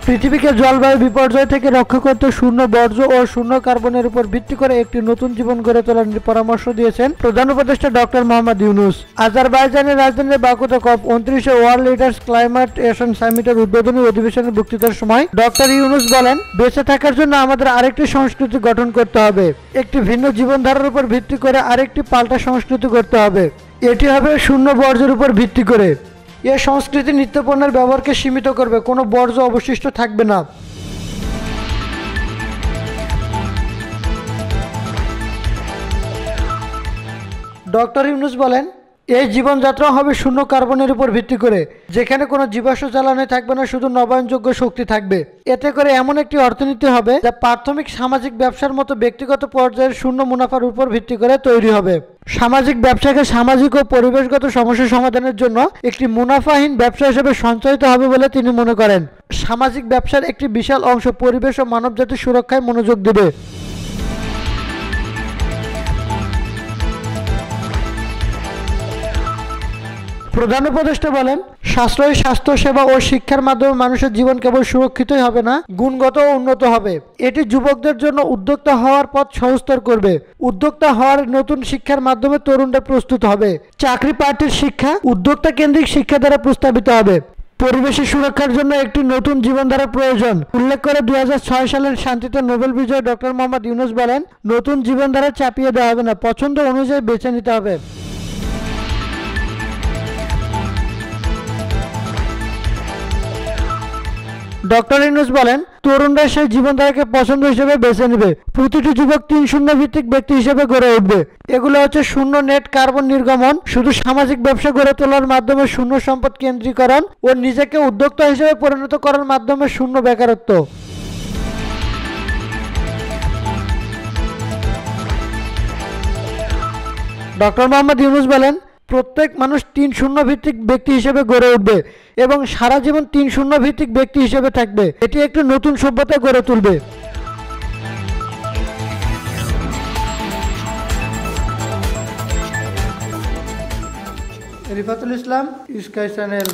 পৃথিবীকে জলবায়ু বিপর্যয় থেকে রক্ষা করতে শূন্য বর্জ্য ও শূন্য কার্বনের উপর ভিত্তি করে একটি নতুন জীবন গড়ে তোলার পরামর্শ দিয়েছেন প্রধান উপদেষ্টা ডক্টর মোহাম্মদ ইউনূস। আজারবাইজানের রাজধানী বাকুতে COP29 world leaders climate action সামিটের উদ্বোধনী অধিবেশনের বক্তৃতার সময় ডক্টর ইউনূস বলেন, বেঁচে থাকার জন্য আমাদের আরেকটি সংস্কৃতি গঠন করতে হবে। একটি ভিন্ন জীবনধারার উপর ভিত্তি করে আরেকটি পাল্টা সংস্কৃতি করতে হবে। এটি হবে শূন্য বর্জ্যের উপর ভিত্তি করে। এ সংস্কৃতি নিত্যপণ্যের ব্যবহারকে সীমিত করবে, কোনো বর্জ্য অবশিষ্ট থাকবে না। ডক্টর ইউনূস বলেন, এই জীবনযাত্রা হবে শূন্য কার্বনের উপর ভিত্তি করে, যেখানে কোনো জীবাশ্ম জ্বালানি থাকবে না, শুধু নবায়নযোগ্য শক্তি থাকবে। এতে করে এমন একটি অর্থনীতি হবে যা প্রাথমিক সামাজিক ব্যবসার মতো ব্যক্তিগত পর্যায়ের শূন্য মুনাফার উপর ভিত্তি করে তৈরি হবে। সামাজিক ব্যবসাকে সামাজিক ও পরিবেশগত সমস্যা সমাধানের জন্য একটি মুনাফাহীন ব্যবসা হিসেবে সঞ্চালিত হবে বলে তিনি মনে করেন। সামাজিক ব্যবসার একটি বিশাল অংশ পরিবেশ ও মানবজাতির সুরক্ষায় মনোযোগ দেবে। প্রধান উপদেষ্টা বলেন, সাশ্রয়ী স্বাস্থ্যসেবা ও শিক্ষার মাধ্যমে মানুষের জীবন কেবল সুরক্ষিতই হবে না, গুণগত ও উন্নত হবে। এটি যুবকদের জন্য উদ্যোক্তা হওয়ার পথ সহজতর করবে। উদ্যোক্তা হওয়ার নতুন শিক্ষার মাধ্যমে তরুণরা প্রস্তুত হবে। চাকরি প্রার্থীর শিক্ষা উদ্যোক্তা কেন্দ্রিক শিক্ষা দ্বারা প্রস্তাবিত হবে। পরিবেশের সুরক্ষার জন্য একটি নতুন জীবনধারা প্রয়োজন উল্লেখ করে 2006 সালের শান্তিতে নোবেল বিজয়ী ডক্টর মোহাম্মদ ইউনূস বলেন, নতুন জীবনধারা চাপিয়ে দেওয়া হবে না, পছন্দ অনুযায়ী বেছে নিতে হবে। ডক্টর ইউনূস বলেন, তরুণরা সেই জীবনধারাকে পছন্দ হিসেবে বেছে নেবে। প্রতিটি যুবক 3 ভিত্তিক ব্যক্তি হিসেবে গড়ে উঠবে। এগুলো হচ্ছে শূন্য নেট কার্বন নির্গমন, শুধু সামাজিক ব্যবসা গড়ে তোলার মাধ্যমে শূন্য সম্পদ কেন্দ্রীকরণ ও নিজেকে উদ্যোক্তা হিসেবে পরিণত করার মাধ্যমে শূন্য বেকারত্ব। ডক্টর মোহাম্মদ ইউনূস বলেন, প্রত্যেক মানুষ 3 ভিত্তিক ব্যক্তি হিসেবে গড়ে উঠবে এবং সারা জীবন 3 ভিত্তিক ব্যক্তি হিসেবে থাকবে। এটি একটি নতুন সভ্যতা গড়ে তুলবে। রিফাতুল ইসলাম, স্কাই চ্যানেল।